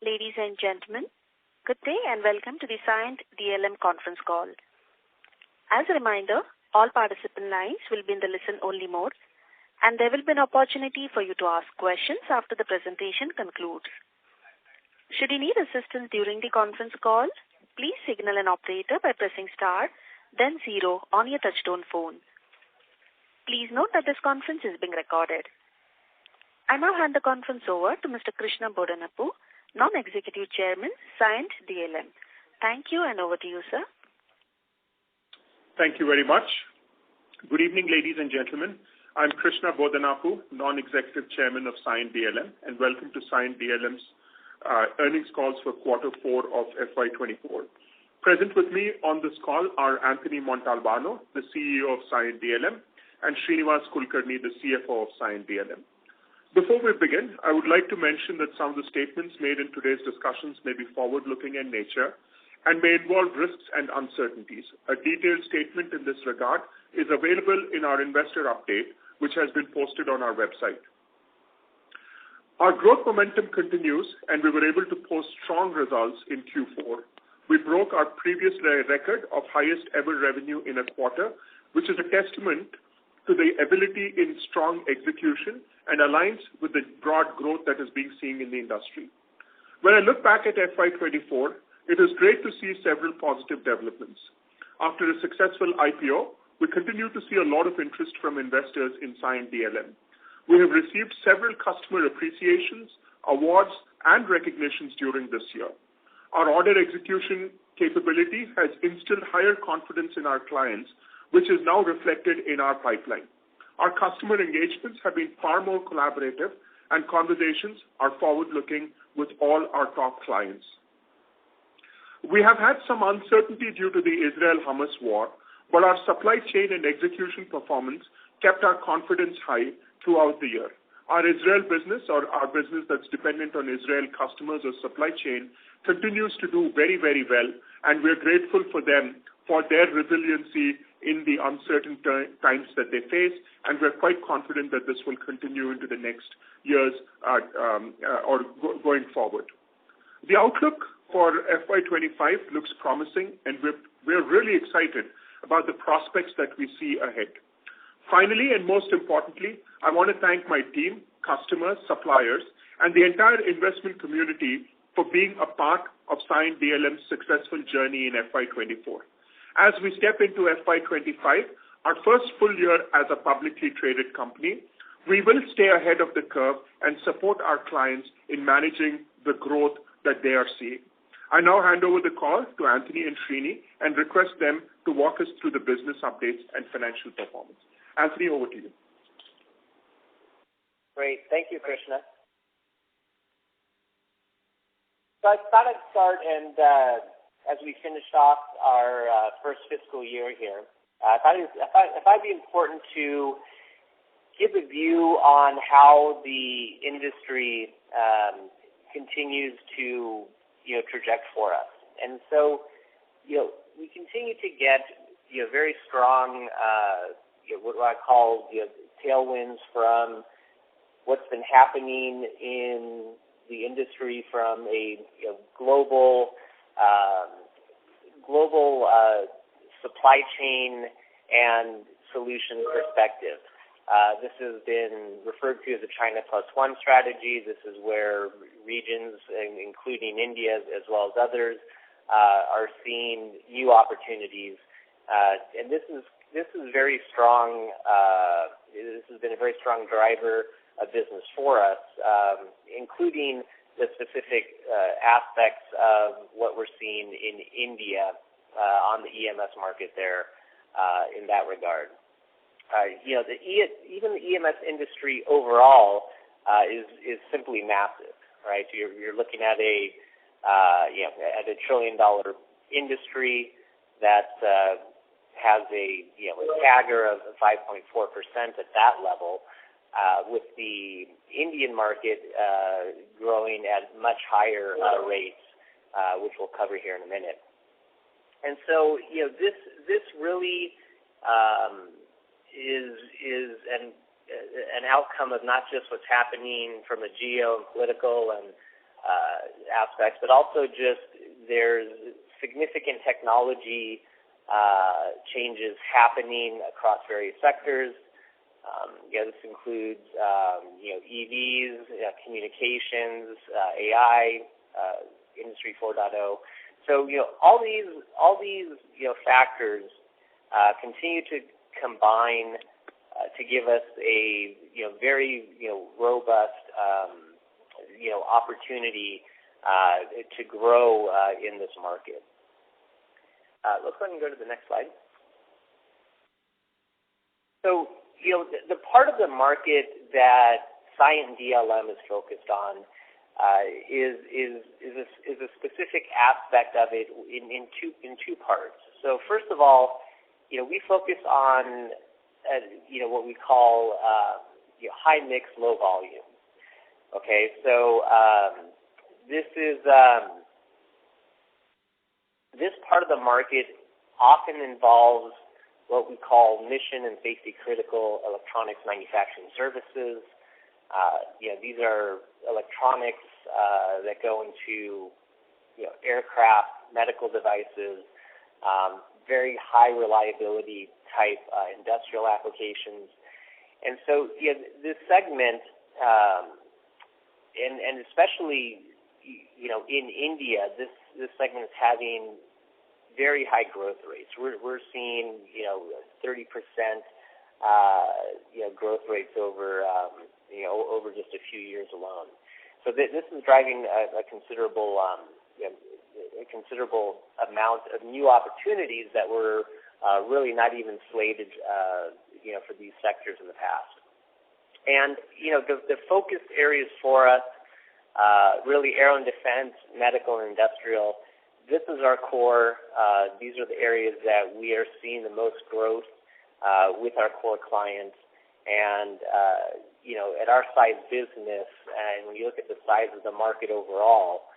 Ladies and gentlemen, good day and welcome to the Cyient DLM conference call. As a reminder, all participant lines will be in the listen-only mode, and there will be an opportunity for you to ask questions after the presentation concludes. Should you need assistance during the conference call, please signal an operator by pressing star, then 0 on your touchtone phone. Please note that this conference is being recorded. I now hand the conference over to Mr. Krishna Bodanapu, Non-Executive Chairman, Cyient DLM. Thank you, and over to you, sir. Thank you very much. Good evening, ladies and gentlemen. I'm Krishna Bodanapu, Non-Executive Chairman of Cyient DLM, and welcome to Cyient DLM's earnings calls for Quarter 4 of FY2024. Present with me on this call are Anthony Montalbano, the CEO of Cyient DLM, and Srinivas Kulkarni, the CFO of Cyient DLM. Before we begin, I would like to mention that some of the statements made in today's discussions may be forward-looking in nature and may involve risks and uncertainties. A detailed statement in this regard is available in our investor update, which has been posted on our website. Our growth momentum continues, and we were able to post strong results in Q4. We broke our previous record of highest ever revenue in a quarter, which is a testament to the ability in strong execution and aligns with the broad growth that is being seen in the industry. When I look back at FY24, it is great to see several positive developments. After a successful IPO, we continue to see a lot of interest from investors in Cyient DLM. We have received several customer appreciations, awards, and recognitions during this year. Our order execution capability has instilled higher confidence in our clients, which is now reflected in our pipeline. Our customer engagements have been far more collaborative, and conversations are forward-looking with all our top clients. We have had some uncertainty due to the Israel-Hamas war, but our supply chain and execution performance kept our confidence high throughout the year. Our Israel business, or our business that's dependent on Israel customers or supply chain, continues to do very, very well, and we're grateful for them for their resiliency in the uncertain times that they face, and we're quite confident that this will continue into the next years going forward. The outlook for FY25 looks promising, and we're really excited about the prospects that we see ahead. Finally, and most importantly, I want to thank my team, customers, suppliers, and the entire investment community for being a part of Cyient DLM's successful journey in FY24. As we step into FY25, our first full year as a publicly traded company, we will stay ahead of the curve and support our clients in managing the growth that they are seeing. I now hand over the call to Anthony and Srini and request them to walk us through the business updates and financial performance. Anthony, over to you. Great. Thank you, Krishna. So I thought I'd start, and as we finished off our first fiscal year here, I thought it'd be important to give a view on how the industry continues to, traject for us. And so, we continue to get, very strong, what I call, tailwinds from what's been happening in the industry from a global supply chain and solution perspective. This has been referred to as the China Plus One strategy. This is where regions, including India as well as others, are seeing new opportunities. And this is very strong. This has been a very strong driver of business for us, including the specific aspects of what we're seeing in India on the EMS market there in that regard. Even the EMS industry overall is simply massive, right? You're looking at a $1 trillion industry that has a CAGR of 5.4% at that level. With the Indian market growing at much higher rates, which we'll cover here in a minute. And so, this really is an outcome of not just what's happening from a geopolitical and aspects, but also just there's significant technology changes happening across various sectors. This includes EVs, communications, AI, Industry 4.0. So all these factors continue to combine to give us a very robust opportunity to grow in this market. Let's go ahead and go to the next slide. So the part of the market that Cyient DLM is focused on is a specific aspect of it in two parts. So first of all, we focus on what we call high mix, low volume. Okay, so this part of the market often involves what we call mission and safety critical electronics manufacturing services. These are electronics that go into aircraft, medical devices, very high reliability type industrial applications. And so this segment, and especially in India, this segment is having very high growth rates. We're seeing 30% growth rates over just a few years alone. So this is driving a considerable amount of new opportunities that were really not even slated for these sectors in the past. And the focus areas for us really aero and defense, medical and industrial. This is our core. These are the areas that we are seeing the most growth with our core clients. And, at our size business, and when you look at the size of the market overall,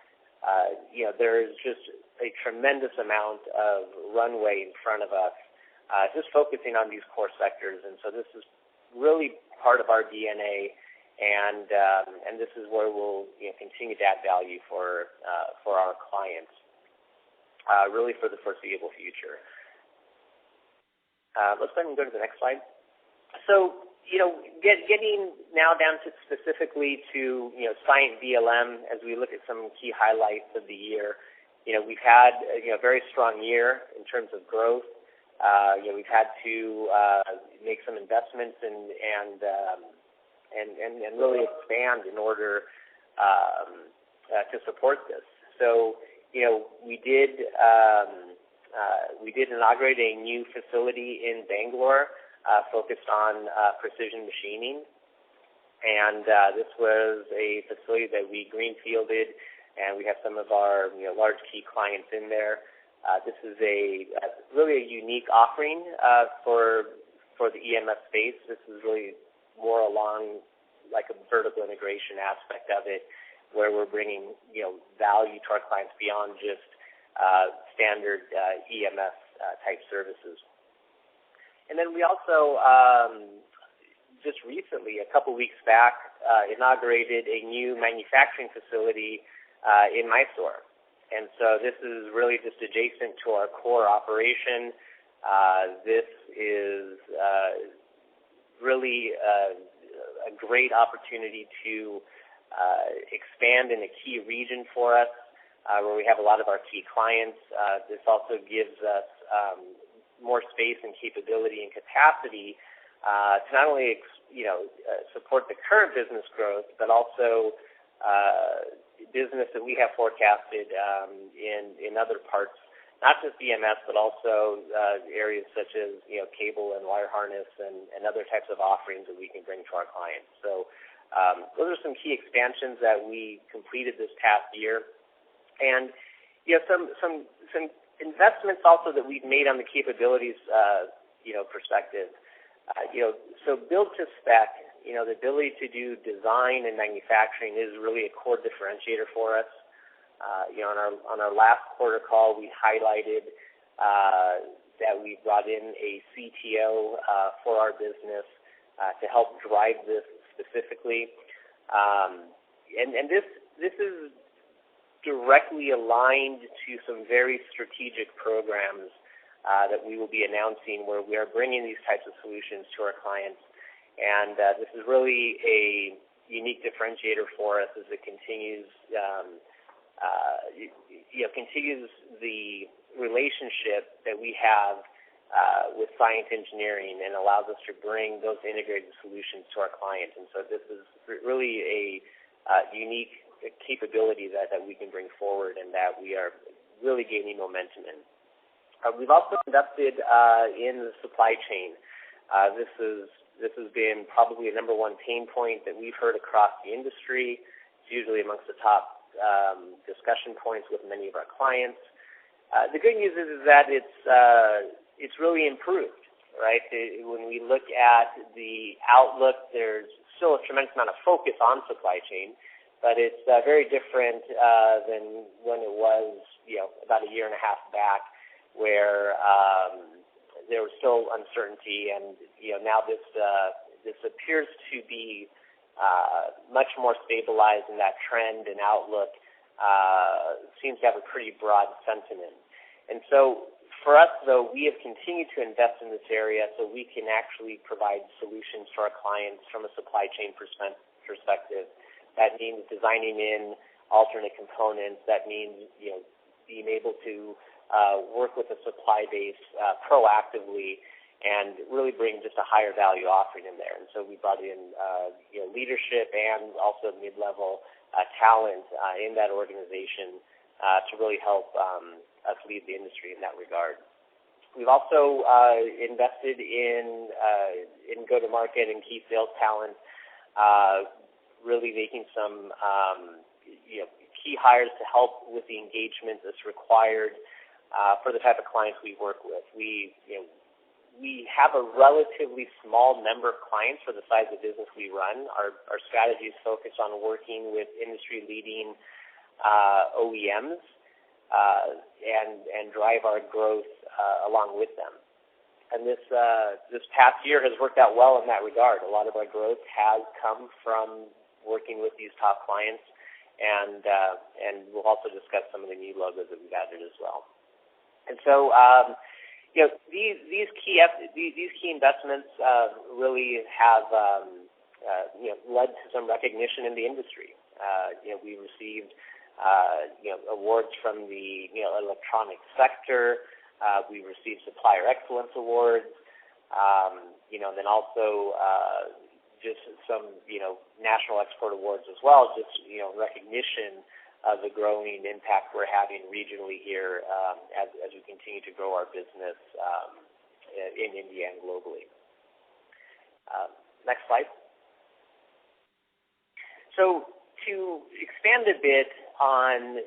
there is just a tremendous amount of runway in front of us, just focusing on these core sectors. And so this is really part of our DNA, and this is where we'll continue to add value for our clients. Really for the foreseeable future. Let's go ahead and go to the next slide. So, getting now down to specifically to, Cyient DLM, as we look at some key highlights of the year, we've had a very strong year in terms of growth. We've had to make some investments and really expand in order to support this. So, we did inaugurate a new facility in Bangalore focused on precision machining, and this was a facility that we greenfielded, and we have some of our large key clients in there. This is really a unique offering for the EMS space. This is really more along like a vertical integration aspect of it, where we're bringing value to our clients beyond just standard EMS type services. And then we also just recently, a couple weeks back, inaugurated a new manufacturing facility in Mysore. And so this is really just adjacent to our core operation. This is really a great opportunity to expand in a key region for us, where we have a lot of our key clients. This also gives us more space and capability and capacity to not only support the current business growth, but also business that we have forecasted in other parts, not just EMS, but also areas such as cable and wire harness and other types of offerings that we can bring to our clients. So those are some key expansions that we completed this past year, and some investments also that we've made on the capabilities perspective. So build to spec, the ability to do design and manufacturing is really a core differentiator for us. On our last quarter call, we highlighted that we brought in a CTO for our business to help drive this specifically, and this is directly aligned to some very strategic programs that we will be announcing where we are bringing these types of solutions to our clients. And this is really a unique differentiator for us as it continues, continues the relationship that we have with Cyient Engineering and allows us to bring those integrated solutions to our clients. And so this is really a unique capability that we can bring forward and that we are really gaining momentum in. We've also invested in the supply chain. This has been probably a number one pain point that we've heard across the industry. It's usually amongst the top discussion points with many of our clients. The good news is that it's really improved, right? When we look at the outlook, there's still a tremendous amount of focus on supply chain, but it's very different than when it was, about a year and a half back, where there was still uncertainty, and now this appears to be much more stabilized, and that trend and outlook seems to have a pretty broad sentiment. And so for us, though, we have continued to invest in this area so we can actually provide solutions to our clients from a supply chain perspective. That means designing in alternate components. That means being able to work with the supply base proactively and really bring just a higher value offering in there. And so we brought in leadership and also mid-level talent in that organization to really help us lead the industry in that regard. We've also invested in go-to-market and key sales talent, really making some key hires to help with the engagement that's required for the type of clients we work with. We have a relatively small number of clients for the size of business we run. Our strategy is focused on working with industry-leading OEMs and drive our growth along with them. And this past year has worked out well in that regard. A lot of our growth has come from working with these top clients, and we'll also discuss some of the new logos that we've added as well. And so, these key investments really have led to some recognition in the industry. We received awards from the electronic sector. We received supplier excellence awards. Then also just some national export awards as well. Just recognition of the growing impact we're having regionally here as we continue to grow our business in India and globally. Next slide. So to expand a bit on,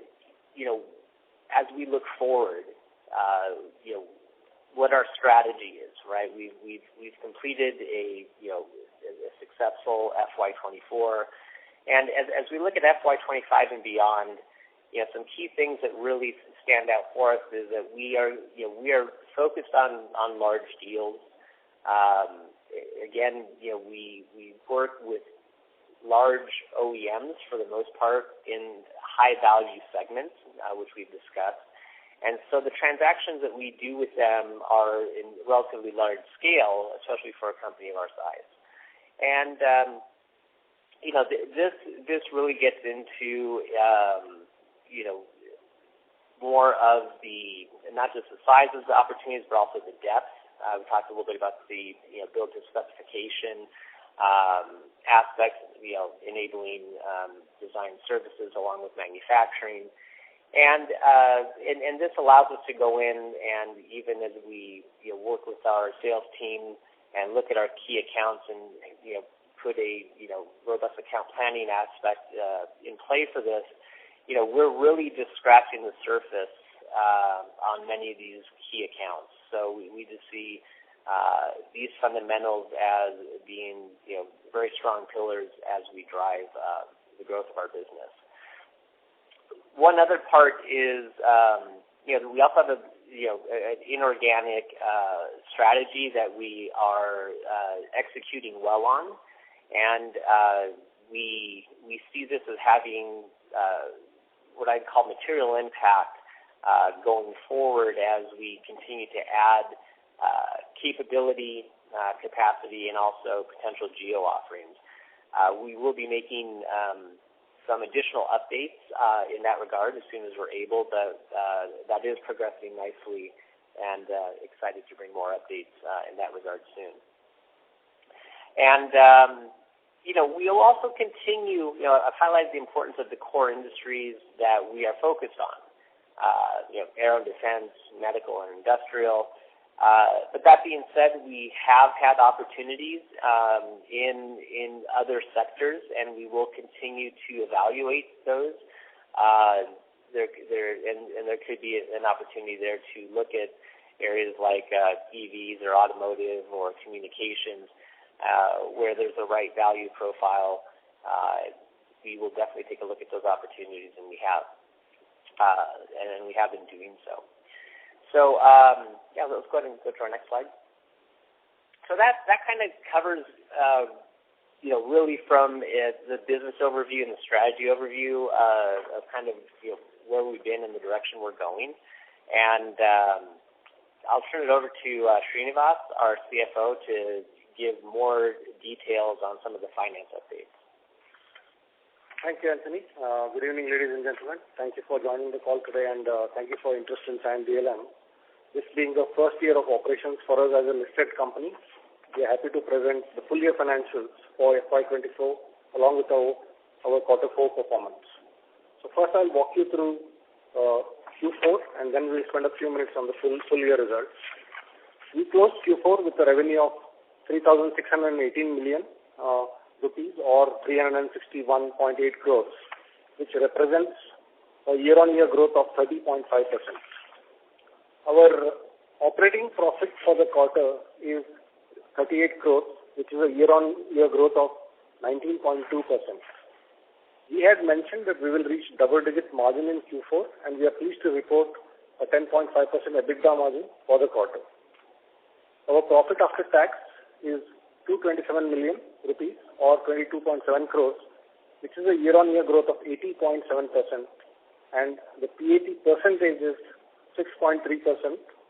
as we look forward, what our strategy is, right? We've completed a successful FY24. And as we look at FY25 and beyond, some key things that really stand out for us is that we are focused on large deals. Again, we work with large OEMs for the most part in high-value segments, which we've discussed. And so the transactions that we do with them are in relatively large scale, especially for a company of our size. And this really gets into, more of the, not just the size of the opportunities, but also the depth. We talked a little bit about the, build to specification aspects, enabling design services along with manufacturing. And this allows us to go in and even as we work with our sales team and look at our key accounts and put a robust account planning aspect in play for this, we're really just scratching the surface on many of these key accounts. So we just see these fundamentals as being very strong pillars as we drive the growth of our business. One other part is we also have an inorganic strategy that we are executing well on. And we see this as having what I'd call material impact going forward as we continue to add capability, capacity, and also potential geo offerings. We will be making some additional updates in that regard as soon as we're able, but that is progressing nicely, and excited to bring more updates in that regard soon. And, we'll also continue, I've highlighted the importance of the core industries that we are focused on, aero and defense, medical and industrial. But that being said, we have had opportunities in other sectors, and we will continue to evaluate those. There could be an opportunity there to look at areas like EVs or automotive or communications, where there's a right value profile. We will definitely take a look at those opportunities, and we have, and we have been doing so. So, let's go ahead and go to our next slide. So that kind of covers, really from the business overview and the strategy overview of kind of, where we've been and the direction we're going. And I'll turn it over to Srinivas, our CFO, to give more details on some of the finance updates. Thank you, Anthony. Good evening, ladies and gentlemen. Thank you for joining the call today, and thank you for interest in Cyient DLM. This being the first year of operations for us as a listed company, we are happy to present the full year financials for FY24 along with our quarter 4 performance. So first I'll walk you through Q4, and then we'll spend a few minutes on the full year results. We closed Q4 with a revenue of 3,618 million rupees, or 361.8 crores, which represents a year-on-year growth of 30.5%. Our operating profit for the quarter is 38 crores, which is a year-on-year growth of 19.2%. We had mentioned that we will reach double-digit margin in Q4, and we are pleased to report a 10.5% EBITDA margin for the quarter. Our profit after tax is 227 million rupees, or 22.7 crores, which is a year-on-year growth of 80.7%, and the PAT percentage is 6.3%,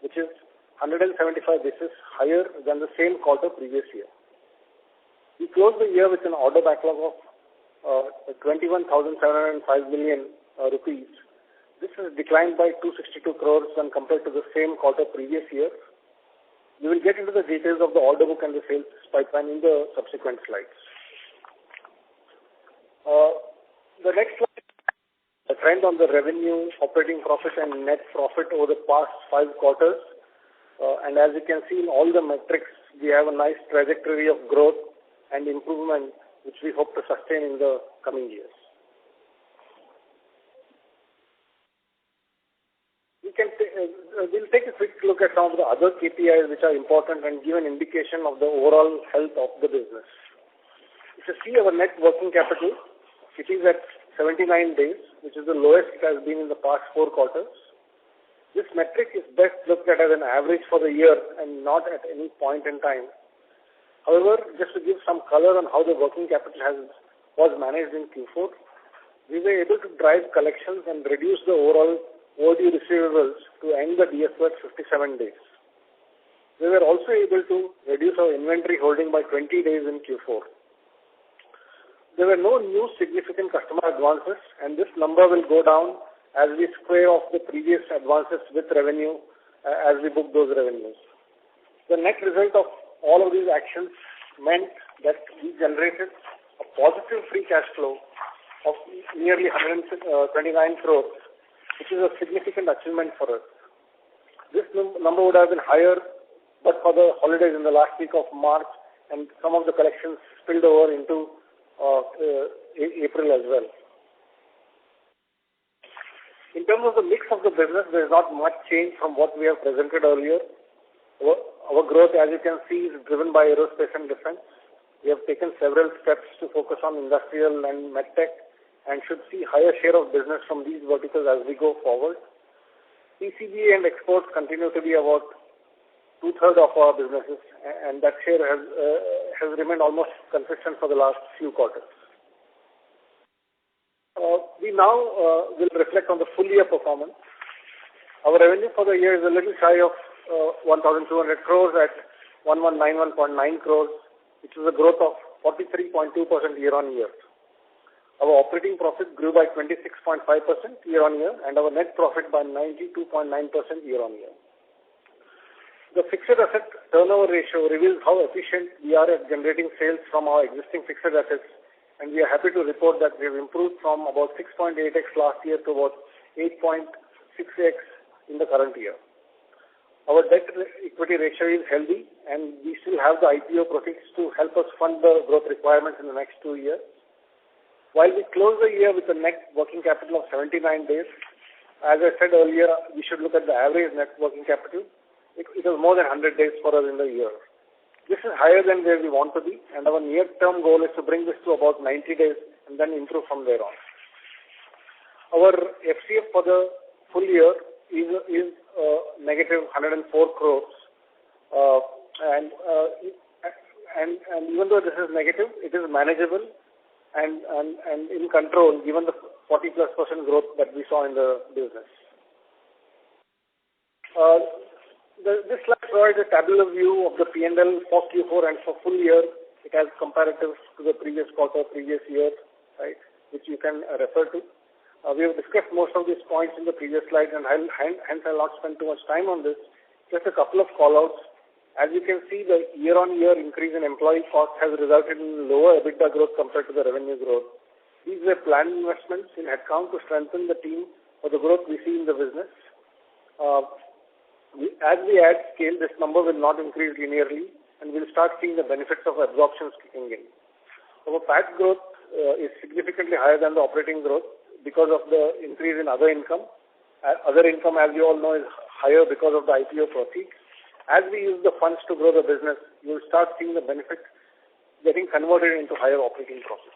which is 175 basis higher than the same quarter previous year. We closed the year with an order backlog of 21,705 million rupees. This has declined by 262 crores when compared to the same quarter previous year. We will get into the details of the order book and the sales pipeline in the subsequent slides. The next slide, the trend on the revenue, operating profit, and net profit over the past 5 quarters. And as you can see in all the metrics, we have a nice trajectory of growth and improvement, which we hope to sustain in the coming years. We'll take a quick look at some of the other KPIs which are important and give an indication of the overall health of the business. If you see our net working capital, it is at 79 days, which is the lowest it has been in the past 4 quarters. This metric is best looked at as an average for the year and not at any point in time. However, just to give some color on how the working capital was managed in Q4, we were able to drive collections and reduce the overall overdue receivables to end the DSO at 57 days. We were also able to reduce our inventory holding by 20 days in Q4. There were no new significant customer advances, and this number will go down as we square off the previous advances with revenue as we book those revenues. The net result of all of these actions meant that we generated a positive free cash flow of nearly 129 crores, which is a significant achievement for us. This number would have been higher, but for the holidays in the last week of March, and some of the collections spilled over into April as well. In terms of the mix of the business, there is not much change from what we have presented earlier. Our growth, as you can see, is driven by aerospace and defense. We have taken several steps to focus on industrial and medtech, and should see higher share of business from these verticals as we go forward. PCB and exports continue to be about 2/3 of our businesses, and that share has remained almost consistent for the last few quarters. We now will reflect on the full year performance. Our revenue for the year is a little shy of 1,200 crores at 1,191.9 crores, which is a growth of 43.2% year-on-year. Our operating profit grew by 26.5% year-on-year, and our net profit by 92.9% year-on-year. The fixed asset turnover ratio reveals how efficient we are at generating sales from our existing fixed assets, and we are happy to report that we have improved from about 6.8x last year to about 8.6x in the current year. Our debt equity ratio is healthy, and we still have the IPO proceeds to help us fund the growth requirements in the next 2 years. While we close the year with a net working capital of 79 days, as I said earlier, we should look at the average net working capital. It was more than 100 days for us in the year. This is higher than where we want to be, and our near-term goal is to bring this to about 90 days and then improve from there on. Our FCF for the full year is negative 104 crores, and even though this is negative, it is manageable and in control given the 40+% growth that we saw in the business. This slide provides a tabular view of the P&L for Q4 and for full year. It has comparatives to the previous quarter, previous year, right, which you can refer to. We have discussed most of these points in the previous slides, and hence I'll not spend too much time on this. Just a couple of call-outs. As you can see, the year-on-year increase in employee costs has resulted in lower EBITDA growth compared to the revenue growth. These were planned investments in headcount to strengthen the team for the growth we see in the business. As we add scale, this number will not increase linearly, and we'll start seeing the benefits of absorptions kicking in. Our PAT growth is significantly higher than the operating growth because of the increase in other income. Other income, as you all know, is higher because of the IPO proceeds. As we use the funds to grow the business, you will start seeing the benefit getting converted into higher operating profits.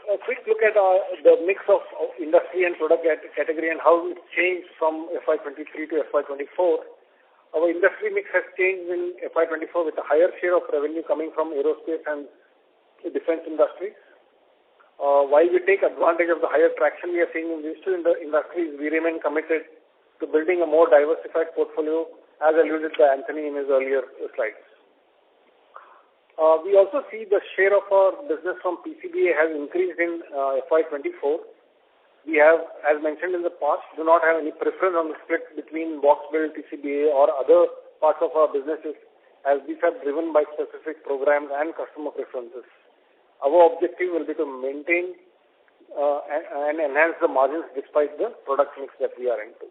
A quick look at the mix of industry and product category and how it changed from FY23 to FY24. Our industry mix has changed in FY24 with a higher share of revenue coming from aerospace and defense industries. While we take advantage of the higher traction we are seeing in these two industries, we remain committed to building a more diversified portfolio, as alluded by Anthony in his earlier slides. We also see the share of our business from PCBA has increased in FY24. We have, as mentioned in the past, do not have any preference on the split between box build, PCBA or other parts of our businesses, as these are driven by specific programs and customer preferences. Our objective will be to maintain and enhance the margins despite the product mix that we are into.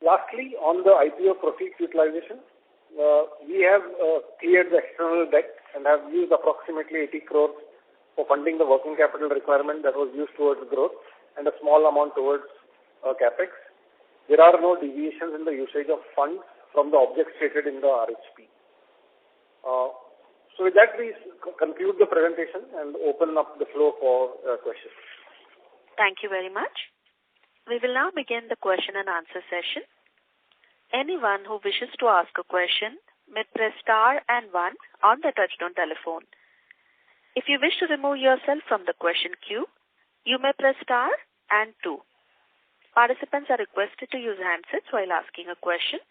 Lastly, on the IPO proceeds utilization, we have cleared the external debt and have used approximately 80 crores for funding the working capital requirement that was used towards growth and a small amount towards capex. There are no deviations in the usage of funds from the objects stated in the RHP. So with that, we conclude the presentation and open up the floor for questions. Thank you very much. We will now begin the question and answer session. Anyone who wishes to ask a question may press star and 1 on the touchtone telephone. If you wish to remove yourself from the question queue, you may press star and 2. Participants are requested to use handsets while asking a question.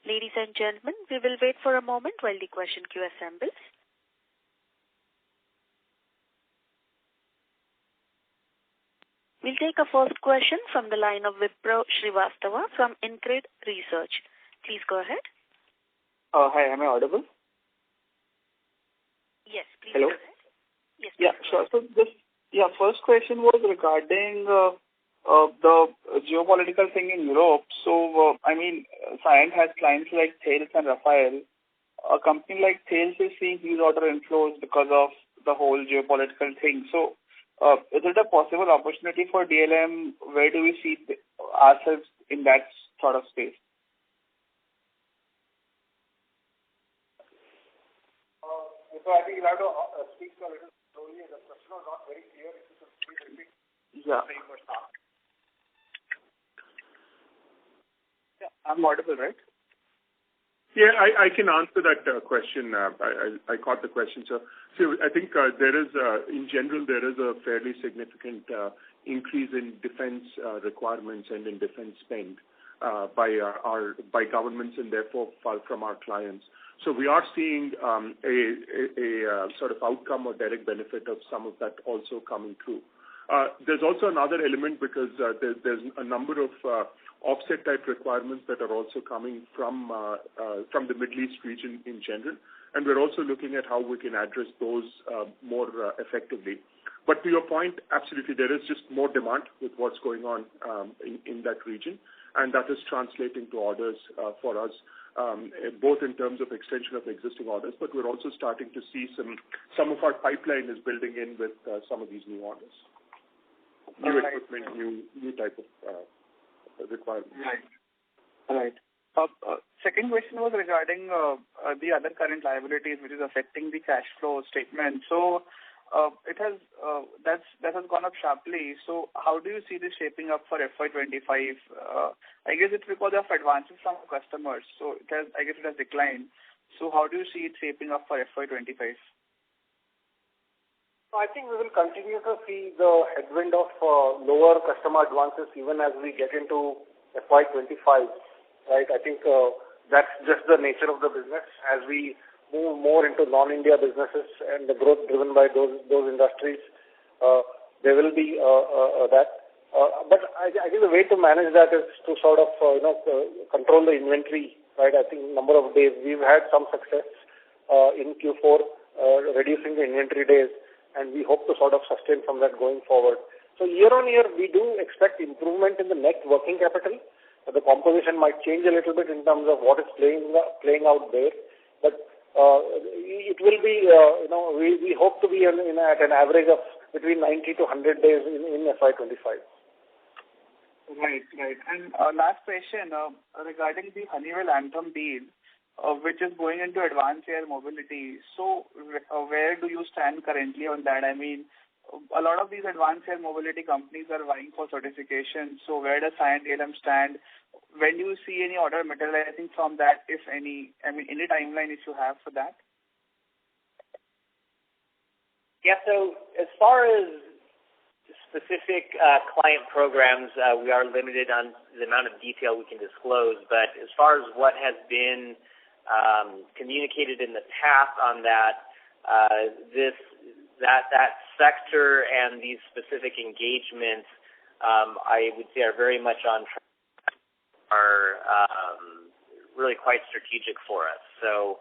Ladies and gentlemen, we will wait for a moment while the question queue assembles. We'll take a first question from the line of Vipro Srivastava from InCred Research. Please go ahead. Hi, am I audible? Yes, please. Hello? Go ahead. Yes, Yeah, sure. So first question was regarding the geopolitical thing in Europe. So, Cyient has clients like Thales and Rafael. A company like Thales is seeing huge order inflows because of the whole geopolitical thing. So, is it a possible opportunity for DLM? Where do we see ourselves in that sort of space? So I think you'll have to speak a little slowly. The question was not very clear. If you could please repeat. Yeah. Yeah, I'm audible, right? Yeah, I can answer that question. I caught the question, sir. So I think there is, in general, there is a fairly significant increase in defense requirements and in defense spend by governments and therefore from our clients. So we are seeing a sort of outcome or direct benefit of some of that also coming through. There's also another element because there's a number of offset type requirements that are also coming from the Middle East region in general, and we're also looking at how we can address those more effectively. But to your point, absolutely, there is just more demand with what's going on in that region, and that is translating to orders for us, both in terms of extension of existing orders, but we're also starting to see some of our pipeline is building in with some of these new orders. New equipment, new type of requirements. Right. Second question was regarding the other current liabilities, which is affecting the cash flow statement. So it has that has gone up sharply. So how do you see this shaping up for FY25? I guess it's because of advances from customers. So it has declined. So how do you see it shaping up for FY25? I think we will continue to see the headwind of lower customer advances even as we get into FY25, right? I think that's just the nature of the business. As we move more into non-India businesses and the growth driven by those industries, there will be that. But I think the way to manage that is to sort of control the inventory, right? I think number of days we've had some success in Q4 reducing the inventory days, and we hope to sort of sustain from that going forward. So year on year, we do expect improvement in the net working capital. The composition might change a little bit in terms of what is playing out there, but it will be, we hope to be at an average of between 90 to 100 days in FY25. Right. And last question regarding the Honeywell Anthem deal, which is going into advanced air mobility. So where do you stand currently on that? I mean, a lot of these advanced air mobility companies are vying for certification. So where does Cyient DLM stand? When do you see any order materializing from that, if any? I mean, any timeline if you have for that? Yeah, so as far as specific client programs, we are limited on the amount of detail we can disclose. But as far as what has been communicated in the past on that, that sector and these specific engagements, I would say, are very much on track, are really quite strategic for us. So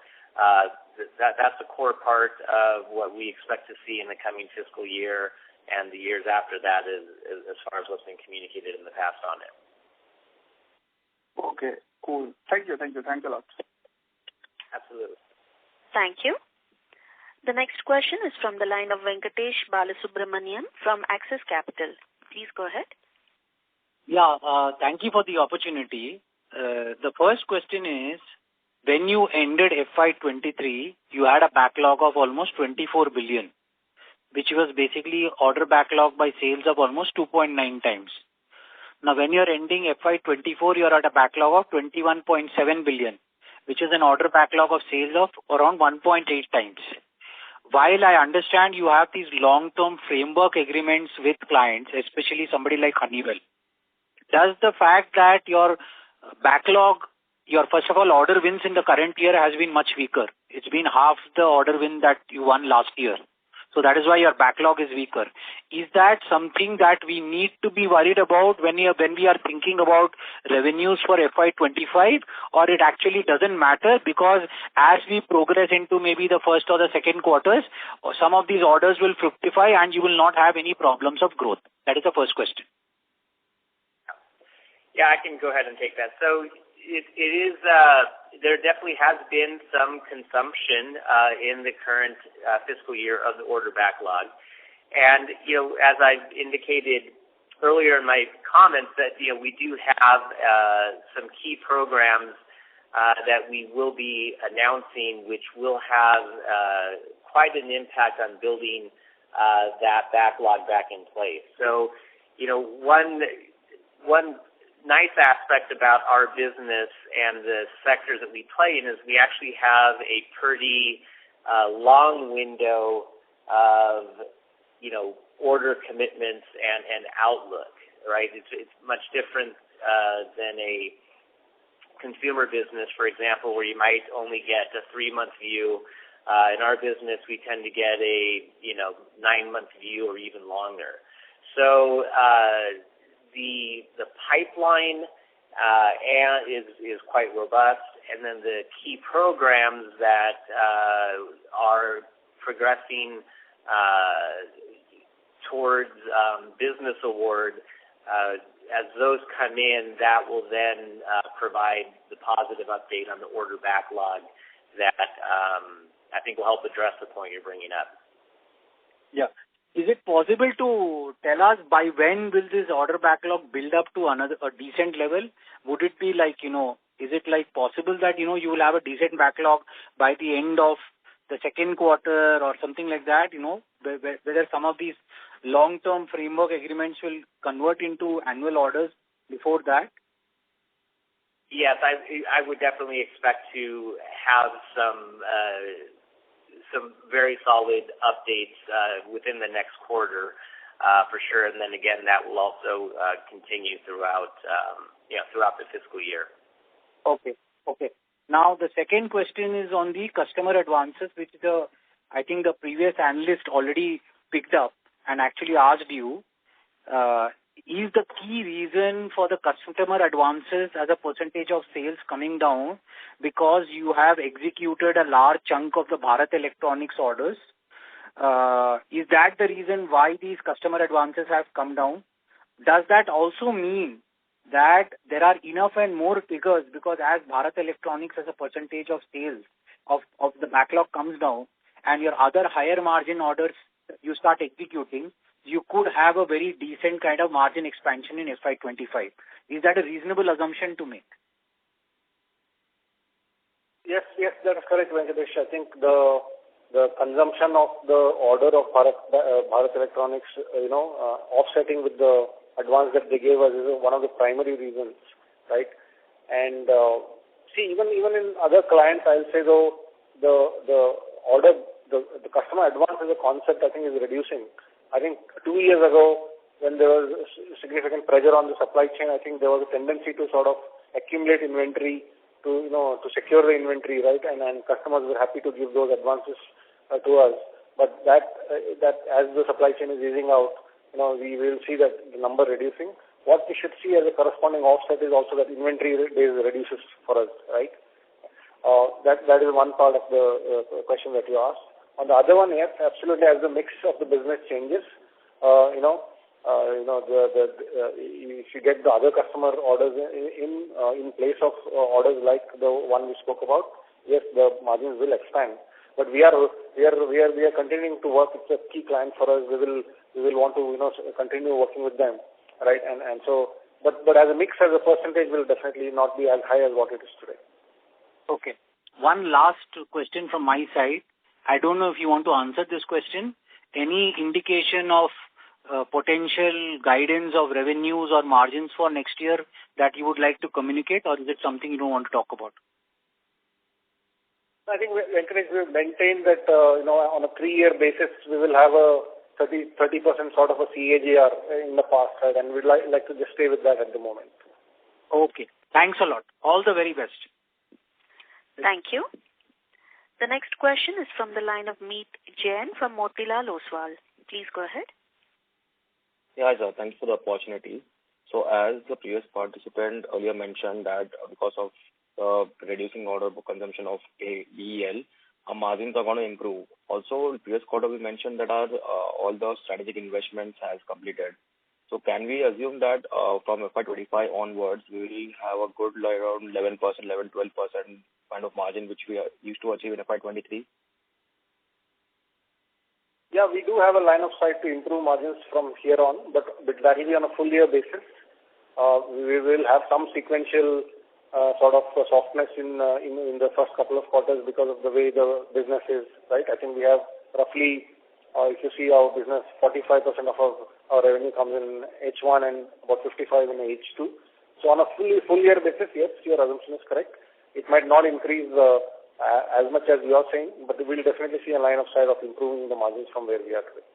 that's a core part of what we expect to see in the coming fiscal year and the years after that, as far as what's been communicated in the past on it. Okay, cool. Thank you. Thanks a lot. Absolutely. Thank you. The next question is from the line of Venkatesh Balasubramanian from Axis Capital. Please go ahead. Yeah, thank you for the opportunity. The first question is, when you ended FY23, you had a backlog of almost 24 billion, which was basically order backlog by sales of almost 2.9 times. Now, when you're ending FY24, you're at a backlog of 21.7 billion, which is an order backlog of sales of around 1.8 times. While I understand you have these long-term framework agreements with clients, especially somebody like Honeywell, does the fact that your backlog, your first of all order wins in the current year has been much weaker? It's been half the order win that you won last year. So that is why your backlog is weaker. Is that something that we need to be worried about when we are thinking about revenues for FY25, or it actually doesn't matter because as we progress into maybe the first or the second quarters, some of these orders will fructify and you will not have any problems of growth? That is the first question. Yeah, I can go ahead and take that. So it is, there definitely has been some consumption in the current fiscal year of the order backlog. And, as I've indicated earlier in my comments that, we do have some key programs that we will be announcing, which will have quite an impact on building that backlog back in place. So, one nice aspect about our business and the sectors that we play in is we actually have a pretty long window of, order commitments and outlook, right? It's much different than a consumer business, for example, where you might only get a 3-month view. In our business, we tend to get a 9-month view or even longer. So the pipeline is quite robust, and then the key programs that are progressing towards business award. As those come in, that will then provide the positive update on the order backlog that I think will help address the point you're bringing up. Yeah. Is it possible to tell us by when will this order backlog build up to a decent level? Would it be like, is it like possible that, you will have a decent backlog by the end of the second quarter or something like that, whether some of these long-term framework agreements will convert into annual orders before that? Yes, I would definitely expect to have some very solid updates within the next quarter, for sure. And then again, that will also continue throughout the fiscal year. Okay. Now the second question is on the customer advances, which I think the previous analyst already picked up and actually asked you. Is the key reason for the customer advances as a percentage of sales coming down because you have executed a large chunk of the Bharat Electronics orders? Is that the reason why these customer advances have come down? Does that also mean that there are enough and more figures, because as Bharat Electronics as a percentage of sales of the backlog comes down and your other higher margin orders you start executing, you could have a very decent kind of margin expansion in FY25. Is that a reasonable assumption to make? Yes, that is correct, Venkatesh. I think the consumption of the order of Bharat Electronics, offsetting with the advance that they gave us is one of the primary reasons, right? And even in other clients, I'll say though the order, the customer advance as a concept, I think is reducing. I think 2 years ago, when there was significant pressure on the supply chain, I think there was a tendency to sort of accumulate inventory to secure the inventory, right? And customers were happy to give those advances to us. But that as the supply chain is easing out, we will see that the number reducing. What we should see as a corresponding offset is also that inventory days reduces for us, right? That is one part of the question that you asked. On the other one, yes, absolutely. As the mix of the business changes, if you get the other customer orders in place of orders like the one we spoke about, yes, the margins will expand. But we are continuing to work. It's a key client for us. We will want to continue working with them, right? And so, but as a mix, as a percentage, will definitely not be as high as what it is today. Okay. One last question from my side. I don't know if you want to answer this question. Any indication of potential guidance of revenues or margins for next year that you would like to communicate, or is it something you don't want to talk about? I think Venkatesh will maintain that on a 3-year basis we will have a 30% sort of a CAGR in the past, right? And we'd like to just stay with that at the moment. Okay. Thanks a lot. All the very best. Thank you. The next question is from the line of Meet Jain from Motilal Oswal. Please go ahead. Yeah, sir. Thanks for the opportunity. So as the previous participant earlier mentioned that because of reducing order book consumption of AEL, our margins are going to improve. Also, in previous quarter, we mentioned that all the strategic investments has completed. So can we assume that from FY25 onwards, we will have a good around 11%, 12% kind of margin which we are used to achieve in FY23? Yeah, we do have a line of sight to improve margins from here on, but that will be on a full year basis. We will have some sequential sort of softness in the first couple of quarters because of the way the business is, right? I think we have roughly, if you see our business, 45% of our revenue comes in H1 and about 55% in H2. So on a full year basis, yes, your assumption is correct. It might not increase as much as you are saying, but we'll definitely see a line of sight of improving the margins from where we are today.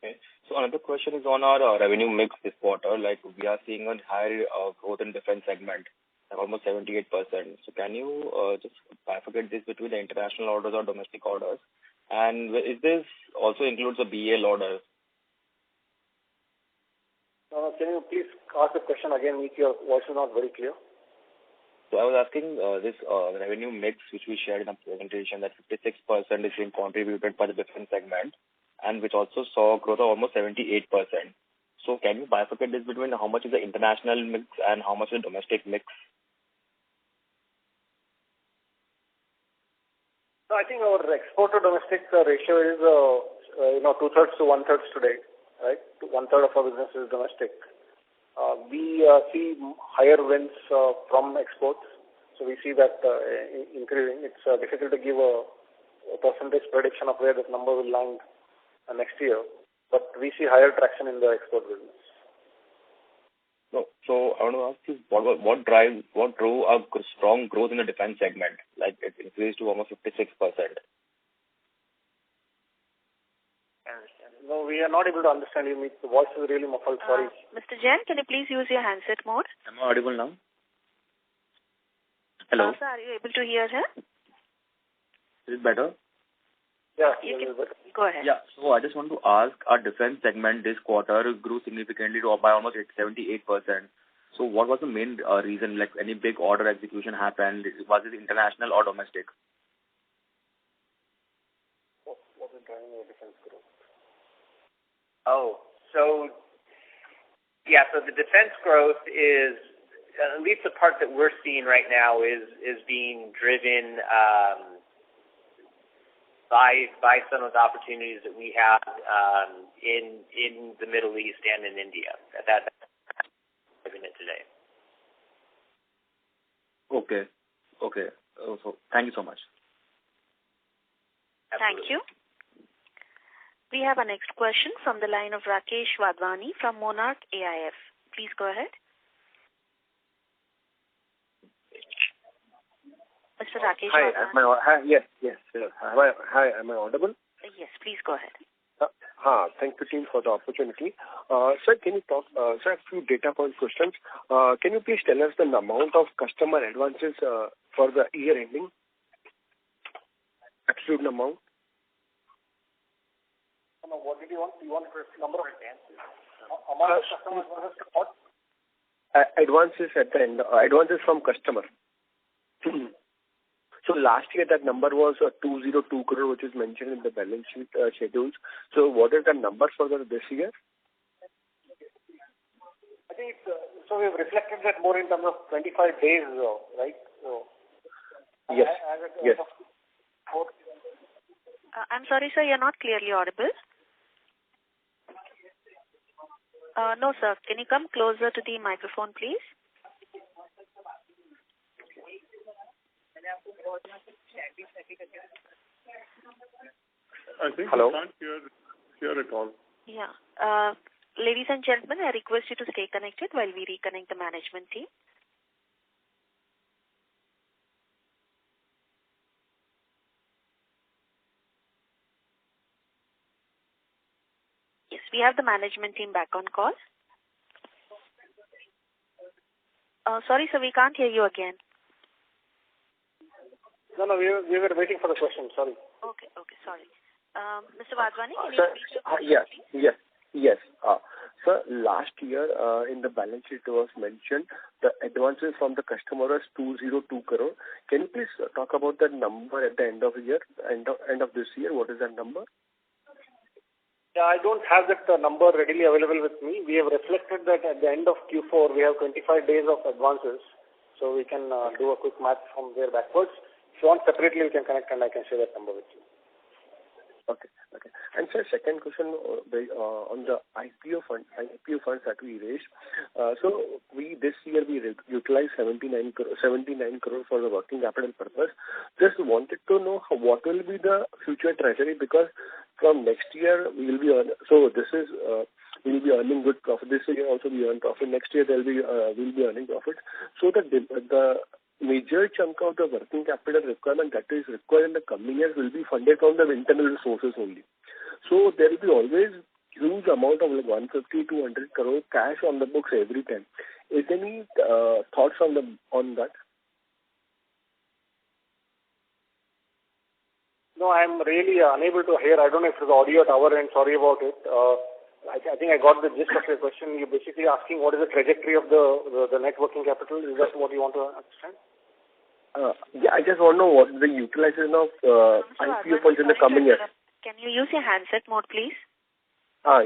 Okay. So another question is on our revenue mix this quarter. Like we are seeing a higher growth in defense segment, like almost 78%. So can you just bifurcate this between the international orders or domestic orders? And is this also includes the BEL orders? Can you please ask the question again? Your voice is not very clear. So I was asking this revenue mix, which we shared in our presentation, that 56% is being contributed by the defense segment, and which also saw growth of almost 78%. So can you bifurcate this between how much is the international mix and how much is the domestic mix? No, I think our export to domestic ratio is 2/3 to 1/3 today, right? 1/3 of our business is domestic. We see higher wins from exports, so we see that increasing. It's difficult to give a percentage prediction of where this number will land next year, but we see higher traction in the export business. No, so I want to ask you, what drove a strong growth in the defense segment? Like it increased to almost 56%. No, we are not able to understand you. The voice is really muffled. Sorry. Mr. Jain, can you please use your handset mode? Am I audible now? Hello? Sir, are you able to hear her? Is it better? Yeah, go ahead. Yeah, so I just want to ask, our defense segment this quarter grew significantly by almost 78%. So what was the main reason, like any big order execution happened? Was it international or domestic? What is driving our defense growth? So the defense growth is, at least the part that we're seeing right now, is being driven by some of the opportunities that we have in the Middle East and in India. That's driving it today. Okay. So thank you so much. Thank you. We have our next question from the line of Rakesh Wadhwani from Monarch AIF. Please go ahead. Mr. Rakesh Wadhwani. Yes. Hi, am I audible? Yes, please go ahead. Thank you, team, for the opportunity. Sir, can you talk, sir, a few data point questions. Can you please tell us the amount of customer advances for the year ending? Absolute amount? No, what did you want? You want the number of advances? Amount of customer advances to what? Advances at the end. Advances from customer. So last year that number was 202 crore, which is mentioned in the balance sheet schedules. So what is the number for this year? I think so we've reflected that more in terms of 25 days, right? So yes. I'm sorry, sir, you're not clearly audible. No, sir. Can you come closer to the microphone, please? I think Hello? we can't hear it all. Yeah. Ladies and gentlemen, I request you to stay connected while we reconnect the management team. Yes, we have the management team back on call. Sorry, sir, we can't hear you again. No, we were waiting for the question. Sorry. Okay, sorry. Mr. Wadhwani, can you repeat your question, Yes. Sir, last year in the balance sheet it was mentioned the advances from the customer was 202 crore. Can you please talk about that number at the end of the year, end of this year? What is that number? Yeah, I don't have that number readily available with me. We have reflected that at the end of Q4 we have 25 days of advances, so we can do a quick math from there backwards. If you want separately, we can connect and I can share that number with you. Okay. And sir, second question on the IPO funds that we raised. So this year we utilized 79 crore for the working capital purpose. Just wanted to know what will be the future treasury, because from next year we will be on. So this is we'll be earning good profit. This year also we earn profit. Next year we'll be earning profit. So the major chunk of the working capital requirement that is required in the coming years will be funded from the internal resources only. So there will be always huge amount of like 150 to 100 crore cash on the books every time. Is there any thoughts on that? No, I'm really unable to hear. I don't know if it's the audio at our end. Sorry about it. I think I got the gist of your question. You're basically asking what is the trajectory of the net working capital. Is that what you want to understand? Yeah, I just want to know what the utilization of IPO funds in the coming years. Can you use your handset mode, please?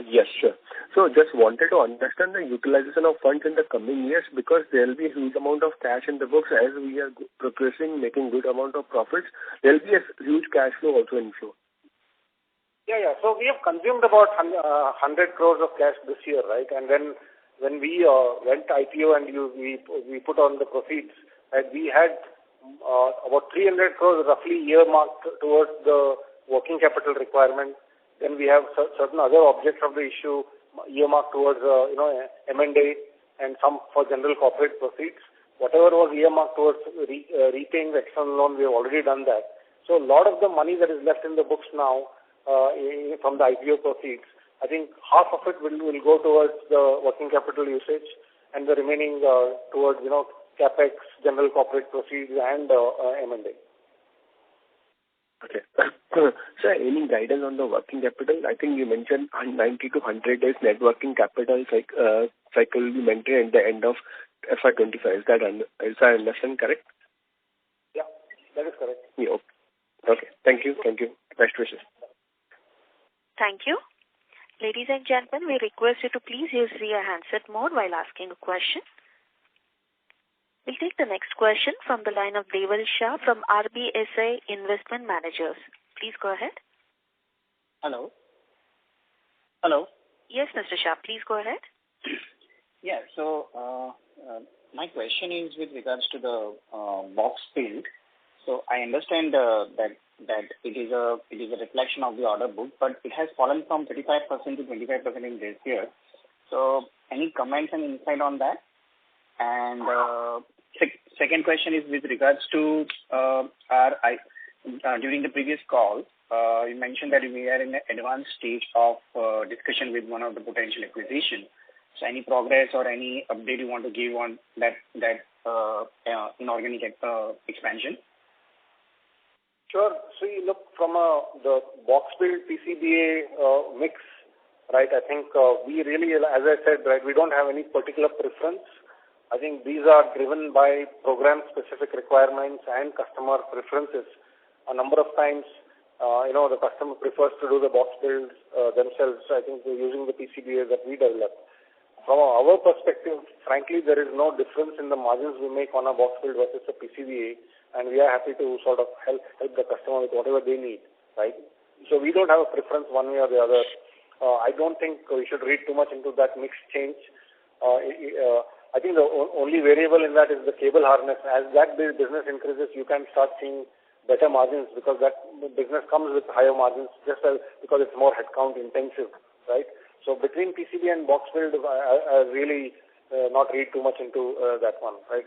Yes, sure. So just wanted to understand the utilization of funds in the coming years, because there will be a huge amount of cash in the books as we are progressing, making good amount of profits. There will be a huge cash flow also inflow. Yeah. So we have consumed about 100 crores of cash this year, right? And then when we went IPO and we put on the proceeds, right, we had about 300 crores roughly earmarked towards the working capital requirement. Then we have certain other objects of the issue earmarked towards M&A and some for general corporate proceeds. Whatever was earmarked towards repaying the external loan, we have already done that. So a lot of the money that is left in the books now from the IPO proceeds, I think half of it will go towards the working capital usage, and the remaining towards capex, general corporate proceeds, and M&A. Okay. Sir, any guidance on the working capital? I think you mentioned 90 to 100 days net working capital cycle will be maintained at the end of FY25. Is I understand correct? Yeah, that is correct. Yeah, okay. Thank you. Best wishes. Thank you. Ladies and gentlemen, we request you to please use your handset mode while asking a question. We'll take the next question from the line of Deval Shah from RBSA Investment Managers. Please go ahead. Hello. Yes, Mr. Shah, please go ahead. Yeah, so my question is with regards to the box build. So I understand that it is a reflection of the order book, but it has fallen from 35% to 25% in this year. So any comments and insight on that? And second question is with regards to during the previous call, you mentioned that we are in the advanced stage of discussion with one of the potential acquisition. So any progress or any update you want to give on that inorganic expansion? Sure. So you look from the box build PCBA mix, right? I think we really, as I said, right, we don't have any particular preference. I think these are driven by program-specific requirements and customer preferences. A number of times, the customer prefers to do the box builds themselves. I think we're using the PCBA that we develop. From our perspective, frankly, there is no difference in the margins we make on a box build versus a PCBA, and we are happy to sort of help the customer with whatever they need, right? So we don't have a preference one way or the other. I don't think we should read too much into that mix change. I think the only variable in that is the cable harness. As that business increases, you can start seeing better margins because that business comes with higher margins because it's more headcount intensive, right? So between PCB and box build, I really not read too much into that one, right?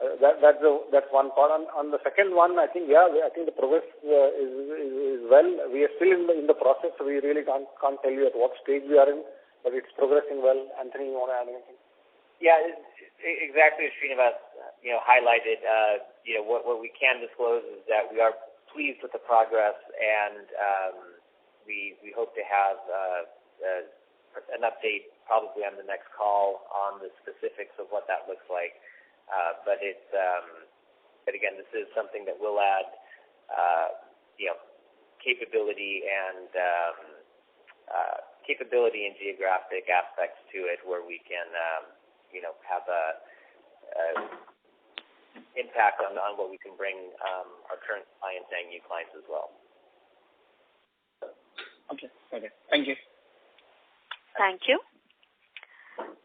That's one part. On the second one, I think the progress is well. We are still in the process, so we really can't tell you at what stage we are in, but it's progressing well. Anthony, you want to add anything? Yeah, exactly as Srinivas highlighted. What we can disclose is that we are pleased with the progress, and we hope to have an update probably on the next call on the specifics of what that looks like. But again, this is something that will add capability and geographic aspects to it, where we can have a impact on what we can bring our current clients and new clients as well. Okay. Thank you. Thank you.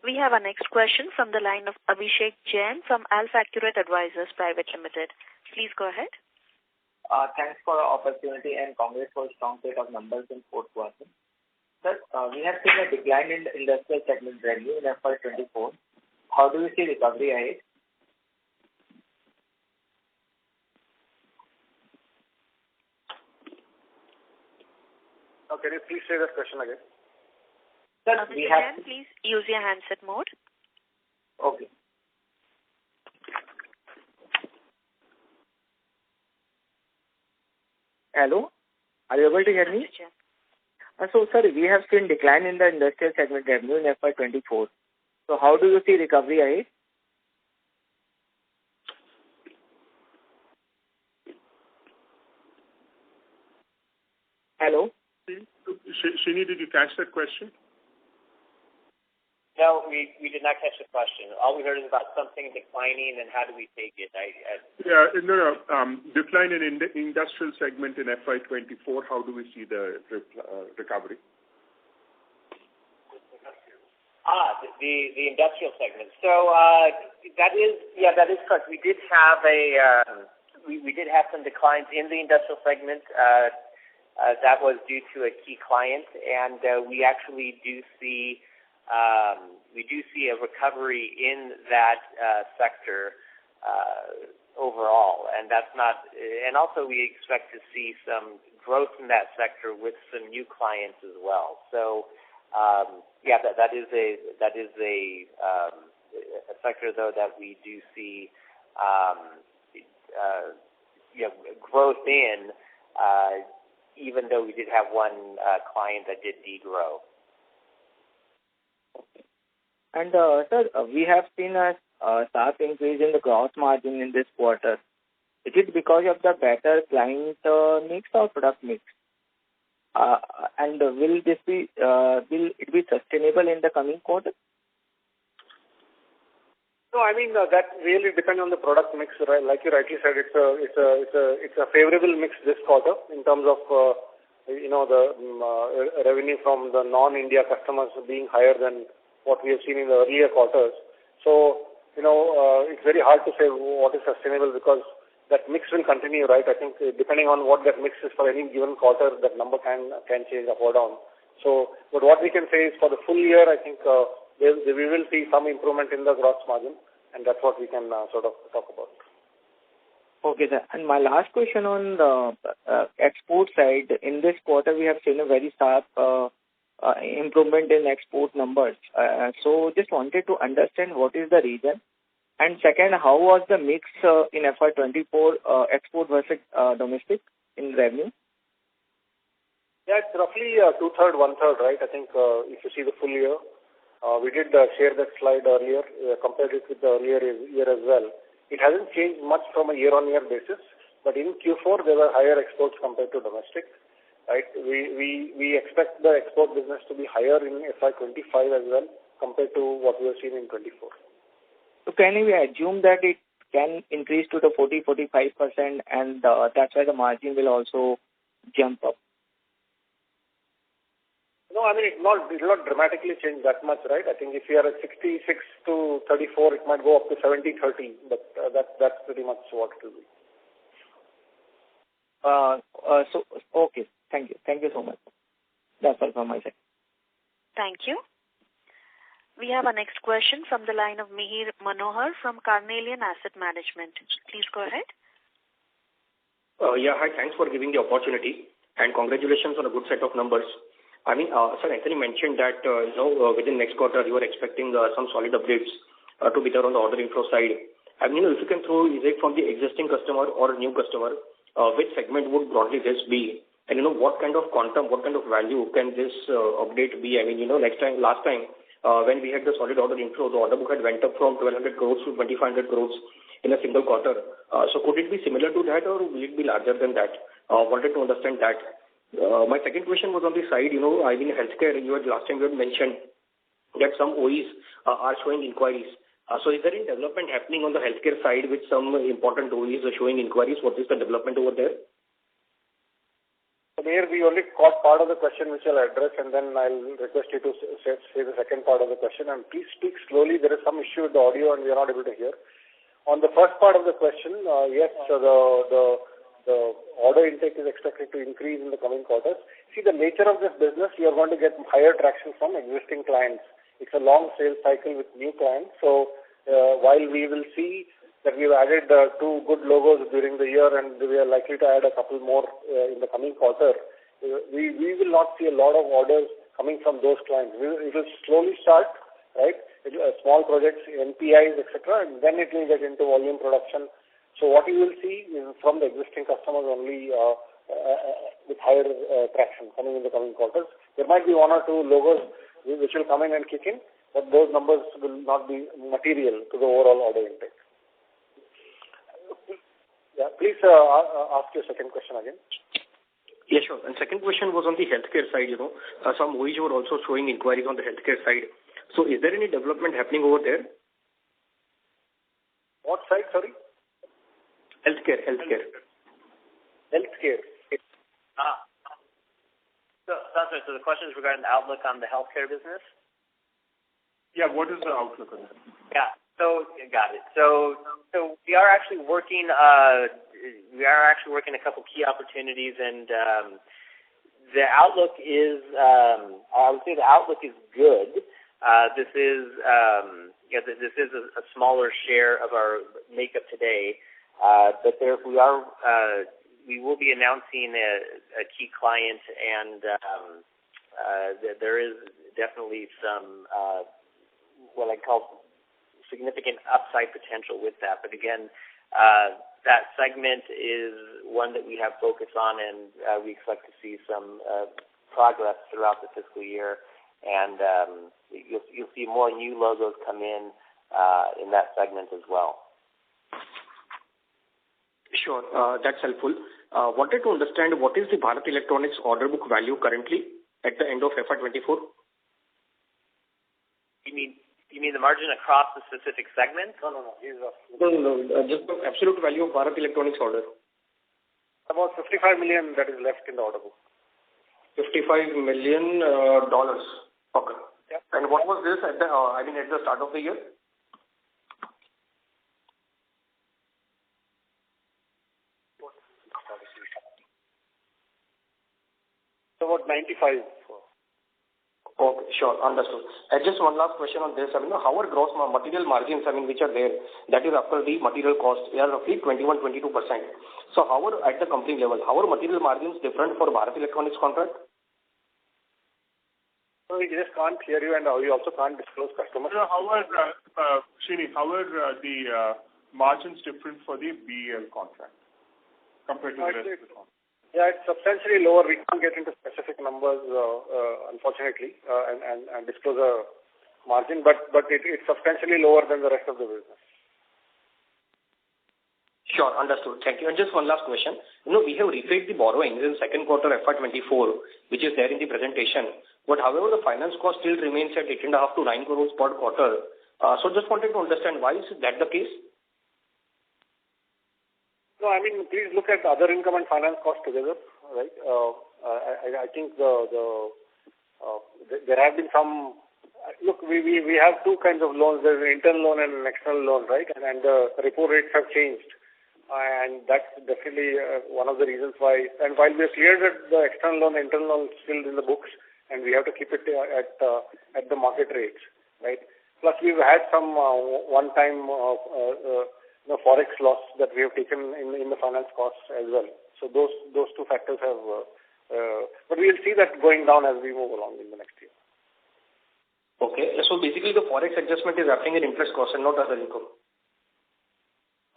We have our next question from the line of Abhishek Jain from AlfAccurate Advisors Private Limited. Please go ahead. Thanks for the opportunity and congrats for a strong set of numbers in fourth quarter. Sir, we have seen a decline in the industrial segment revenue in FY24. How do you see recovery ahead? Can you please say that question again? Sir, we have... Please use your handset mode. Okay. Hello? Are you able to hear me? So, sir, we have seen decline in the industrial segment revenue in FY24. So, how do you see recovery ahead? Hello? Srini, did you catch that question? No, we did not catch the question. All we heard is about something declining and how do we take it. Decline in industrial segment in FY24. How do we see the recovery? The industrial segment. So that is correct. We did have we did have some declines in the industrial segment. That was due to a key client, and we actually do see a recovery in that sector overall, and that's not. And also, we expect to see some growth in that sector with some new clients as well. So, that is a sector though that we do see growth in. Even though we did have one client that did degrow. And sir, we have seen a sharp increase in the gross margin in this quarter. Is it because of the better client mix or product mix? And will it be sustainable in the coming quarter? No, I mean that really depends on the product mix, right? Like you rightly said, it's a favorable mix this quarter in terms of the revenue from the non-India customers being higher than what we have seen in the earlier quarters. So it's very hard to say what is sustainable because that mix will continue, right? I think depending on what that mix is for any given quarter, that number can change up or down. So, but what we can say is for the full year, I think we will see some improvement in the gross margin, and that's what we can sort of talk about. Okay, sir. And my last question on the export side, in this quarter we have seen a very sharp improvement in export numbers. So just wanted to understand what is the reason. And second, how was the mix in FY24 export versus domestic in revenue? Yeah, it's roughly 2/3, 1/3, right? I think if you see the full year, we did share that slide earlier, compared it with the earlier year as well. It hasn't changed much from a year-on-year basis, but in Q4 there were higher exports compared to domestic. Right? We expect the export business to be higher in FY25 as well compared to what we have seen in 24. So can we assume that it can increase to the 40-45% and that's why the margin will also jump up? No, I mean, it will not dramatically change that much, right? I think if you are at 66 to 34, it might go up to 70-30, but that's pretty much what it will be. Okay. Thank you. Thank you so much. That's all from my side. Thank you. We have our next question from the line of Mihir Manohar from Carnelian Asset Management. Please go ahead. Hi. Thanks for giving the opportunity and congratulations on a good set of numbers. I mean, Sir Anthony mentioned that, within next quarter you are expecting some solid updates to be there on the order inflow side. I mean, if you can throw, is it from the existing customer or a new customer, which segment would broadly this be? And, what kind of quantum, what kind of value can this update be? I mean, last time, when we had the solid order inflow, the order book had went up from 1,200 crores to 2,500 crores in a single quarter. So could it be similar to that or will it be larger than that? Wanted to understand that. My second question was on the side, I mean, healthcare, last time you had mentioned that some OEs are showing inquiries. So is there any development happening on the healthcare side with some important OEs are showing inquiries? What is the development over there? Mayor, we only caught part of the question which I'll address, and then I'll request you to say the second part of the question. And please speak slowly. There is some issue with the audio and we are not able to hear. On the first part of the question, yes, the order intake is expected to increase in the coming quarters. see the nature of this business, you are going to get higher traction from existing clients. It's a long sales cycle with new clients. So while we will see that we've added 2 good logos during the year and we are likely to add a couple more in the coming quarter, we will not see a lot of orders coming from those clients. It will slowly start, right? Small projects, NPIs, etc., and then it will get into volume production. So what you will see is from the existing customers only with higher traction coming in the coming quarters. There might be 1 or 2 logos which will come in and kick in, but those numbers will not be material to the overall order intake. Yeah, please ask your second question again. Yeah, sure. And second question was on the healthcare side. Some OEs were also showing inquiries on the healthcare side. So is there any development happening over there? What side, sorry? Healthcare. So the question is regarding the outlook on the healthcare business? Yeah, what is the outlook on that? Yeah, so got it. So we are actually working a couple key opportunities, and the outlook is I would say the outlook is good. This is a smaller share of our makeup today, but we will be announcing a key client, and there is definitely some what I call significant upside potential with that. But again, that segment is one that we have focus on, and we expect to see some progress throughout the fiscal year, and you'll see more new logos come in that segment as well. Sure, that's helpful. Wanted to understand what is the Bharat Electronics order book value currently at the end of FY24? You mean the margin across the specific segments? No. Just the absolute value of Bharat Electronics order. About $55 million that is left in the order book. $55 million. Okay. Yeah. And what was this at the start of the year? About 95. Okay, sure, understood. And just one last question on this. How are gross material margins, which are there, that is after the material cost, they are roughly 21-22%. So how are, at the company level, how are material margins different for Bharat Electronics contract? So we just can't hear you, and we also can't disclose customers. How are the margins different for the BEL contract compared to the rest of the contract? Yeah, it's substantially lower. We can't get into specific numbers, unfortunately, and disclose a margin, but it's substantially lower than the rest of the business. Sure, understood. Thank you. And just one last question. We have repaid the borrowings in second quarter FY24, which is there in the presentation. But however, the finance cost still remains at 8.5 to 9 crores per quarter. So just wanted to understand, why is that the case? No, please look at other income and finance costs together, right? I think there have been some. Look, we have 2 kinds of loans. There's an internal loan and an external loan, right? And the repo rates have changed, and that's definitely one of the reasons why. And while we have cleared the external loan, internal loan is still in the books, and we have to keep it at the market rates, right? Plus, we've had some one-time forex loss that we have taken in the finance costs as well. So those 2 factors have, but we'll see that going down as we move along in the next year. Okay, so basically the forex adjustment is happening in interest costs and not other income.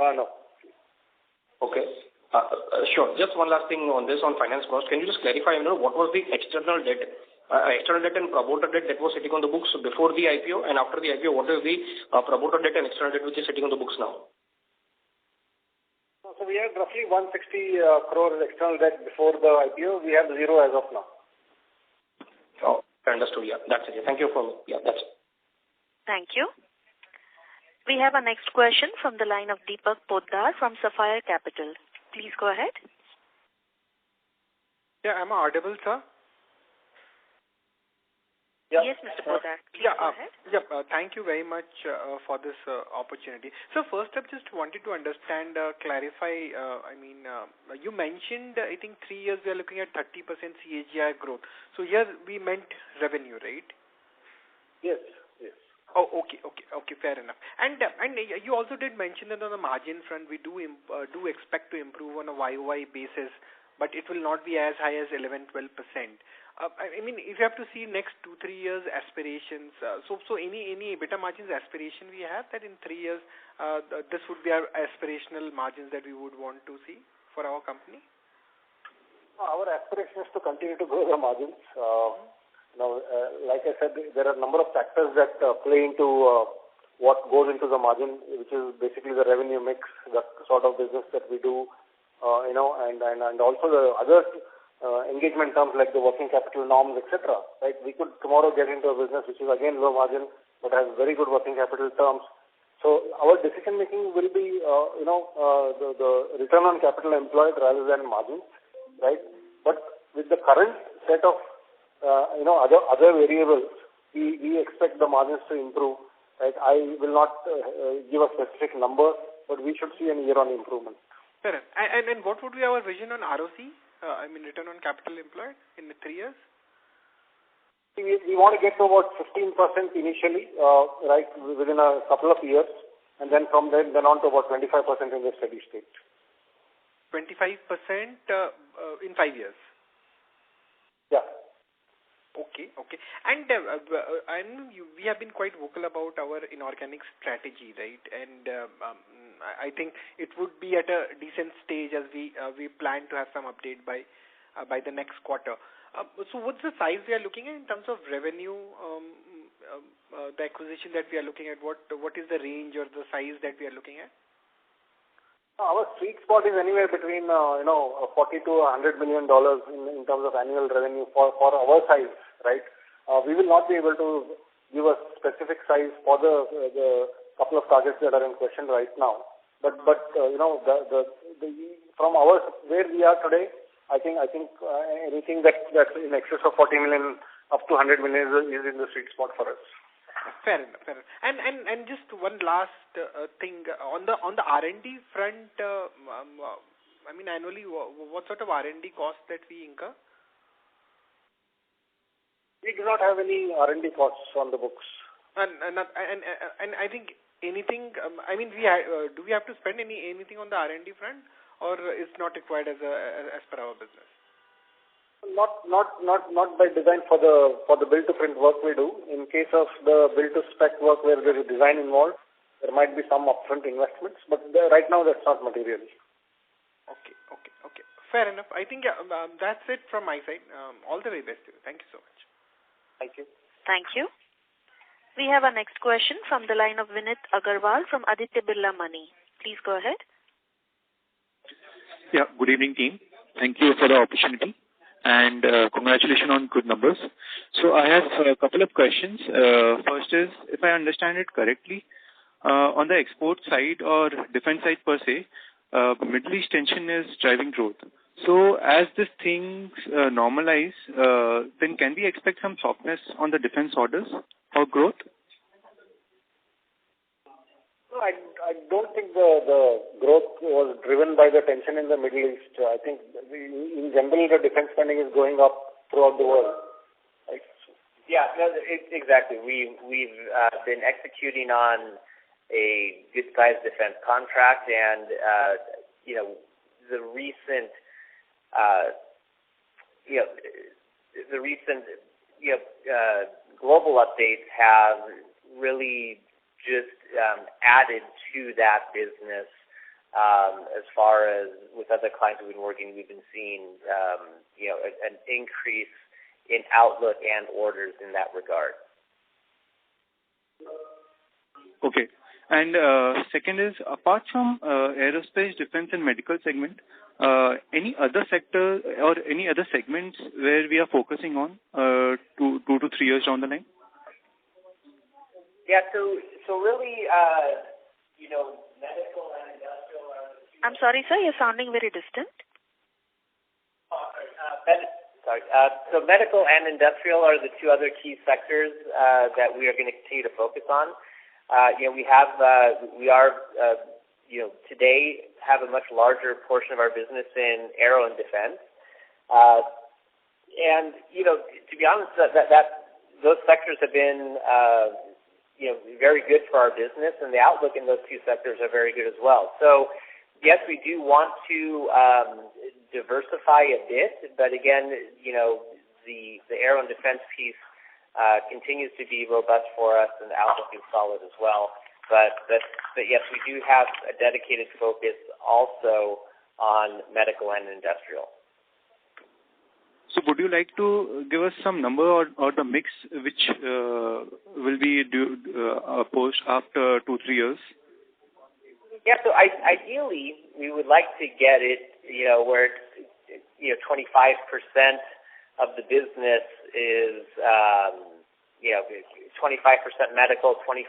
No. Okay. Sure. Just one last thing on this, on finance cost. Can you just clarify, what was the external debt and promoter debt that was sitting on the books before the IPO, and after the IPO, what is the promoter debt and external debt which is sitting on the books now? So we had roughly 160 crores external debt before the IPO. We have 0 as of now. Oh, understood. Yeah, that's it. Thank you that's it. Thank you. We have our next question from the line of Deepak Poddar from Sapphire Capital. Please go ahead. Yeah, am I audible, sir? Yeah, Yes, Mr. Poddar. Please go ahead. Thank you very much for this opportunity. So first up, just wanted to understand, clarify, you mentioned, I think 3 years we are looking at 30% CAGR growth. So here we meant revenue, right? Yes. Oh, okay, fair enough. And you also did mention that on the margin front, we do expect to improve on a YOY basis, but it will not be as high as 11-12%. If you have to see next 2-3 years aspirations, so any EBITDA margins aspiration we have that in 3 years, this would be our aspirational margins that we would want to see for our company? Our aspiration is to continue to grow the margins. Like I said, there are a number of factors that play into what goes into the margin, which is basically the revenue mix, the sort of business that we do, and also the other engagement terms like the working capital norms, etc. Right? We could tomorrow get into a business which is again low margin but has very good working capital terms. So our decision making will be, the return on capital employed rather than margins, right? But with the current set of other variables, we expect the margins to improve. Right? I will not give a specific number, but we should see a year-on improvement. Fair. And what would be our vision on ROC? Return on capital employed in 3 years? We want to get to about 15% initially, right, within a couple of years, and then from then on to about 25% in the steady state. 25% in 5 years? Yeah. Okay. And we have been quite vocal about our inorganic strategy, right? And I think it would be at a decent stage as we plan to have some update by the next quarter. So what's the size we are looking at in terms of revenue, the acquisition that we are looking at? What is the range or the size that we are looking at? Our sweet spot is anywhere between $40 to $100 million in terms of annual revenue for our size, right? We will not be able to give a specific size for the couple of targets that are in question right now. But from our where we are today, I think anything that's in excess of 40 million up to 100 million is in the sweet spot for us. Fair enough. And just one last thing on the R&D front. Annually, what sort of R&D costs that we incur? We do not have any R&D costs on the books. And I think anything. Do we have to spend anything on the R&D front, or is not required as per our business? Not by design for the build to print work we do. In case of the build to spec work where there is design involved, there might be some upfront investments, but right now that's not material. Okay. Fair enough. I think that's it from my side. All the very best to you. Thank you so much. Thank you. Thank you. We have our next question from the line of Vinit Agarwal from Aditya Birla Money. Please go ahead. Yeah, good evening, team. Thank you for the opportunity. And congratulations on good numbers. So I have a couple of questions. First is, if I understand it correctly, on the export side or defense side per se, Middle East tension is driving growth. So as these things normalize, then can we expect some softness on the defense orders or growth? No, I don't think the growth was driven by the tension in the Middle East. I think in general the defense spending is going up throughout the world. Right? Yeah, no, exactly. We've been executing on a good-sized defense contract, and the recent global updates have really just added to that business. As far as with other clients we've been working, we've been seeing an increase in outlook and orders in that regard. Okay. And second is, apart from aerospace, defense, and medical segment, any other sector or any other segments where we are focusing on 2 to 3 years down the line? Yeah, so really, medical and industrial are... I'm sorry, sir, you're sounding very distant. Sorry. So medical and industrial are the two other key sectors that we are going to continue to focus on. We are today have a much larger portion of our business in aero and defense. And to be honest, those sectors have been very good for our business, and the outlook in those two sectors are very good as well. So yes, we do want to diversify a bit, but again, the aero and defense piece continues to be robust for us, and the outlook is solid as well. But yes, we do have a dedicated focus also on medical and industrial. So would you like to give us some number or the mix which will be post after 2-3 years? Yeah, so ideally we would like to get it, where 25% of the business is 25% medical, 25%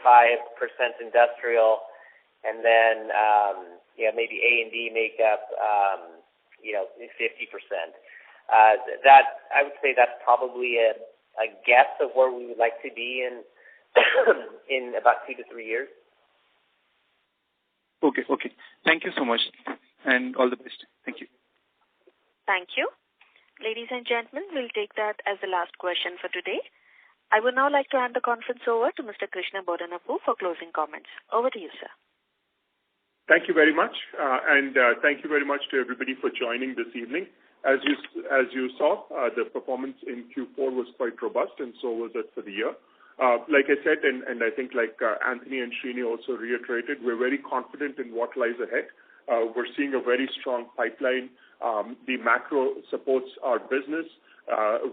industrial, and then maybe A&D make up 50%. That I would say that's probably a guess of where we would like to be in in about 2 to 3 years. Okay. Thank you so much, and all the best. Thank you. Thank you. Ladies and gentlemen, we'll take that as the last question for today. I would now like to hand the conference over to Mr. Krishna Bodanapu for closing comments. Over to you, sir. Thank you very much, and thank you very much to everybody for joining this evening. As you saw, the performance in Q4 was quite robust, and so was it for the year. Like I said, and I think like Anthony and Srini also reiterated, we're very confident in what lies ahead. We're seeing a very strong pipeline. The macro supports our business.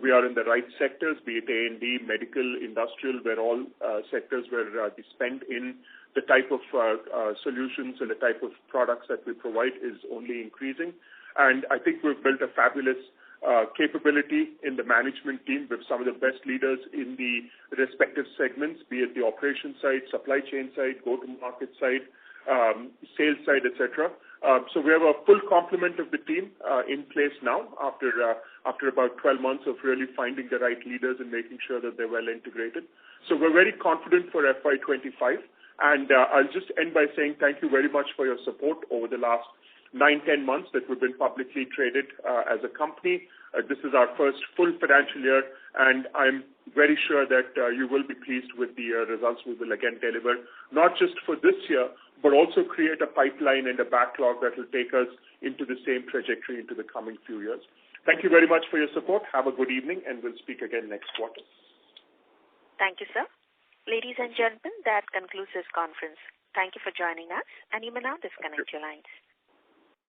We are in the right sectors, be it A&D, medical, industrial, where all sectors where the spend in the type of solutions and the type of products that we provide is only increasing. And I think we've built a fabulous capability in the management team with some of the best leaders in the respective segments, be it the operations side, supply chain side, go-to-market side, sales side, etc. So we have a full complement of the team in place now after about 12 months of really finding the right leaders and making sure that they're well integrated. So we're very confident for FY25. And I'll just end by saying thank you very much for your support over the last 9-10 months that we've been publicly traded as a company. This is our first full financial year, and I'm very sure that you will be pleased with the results we will again deliver, not just for this year, but also create a pipeline and a backlog that will take us into the same trajectory into the coming few years. Thank you very much for your support. Have a good evening, and we'll speak again next quarter. Thank you, sir. Ladies and gentlemen, that concludes this conference. Thank you for joining us, and you may now disconnect your lines.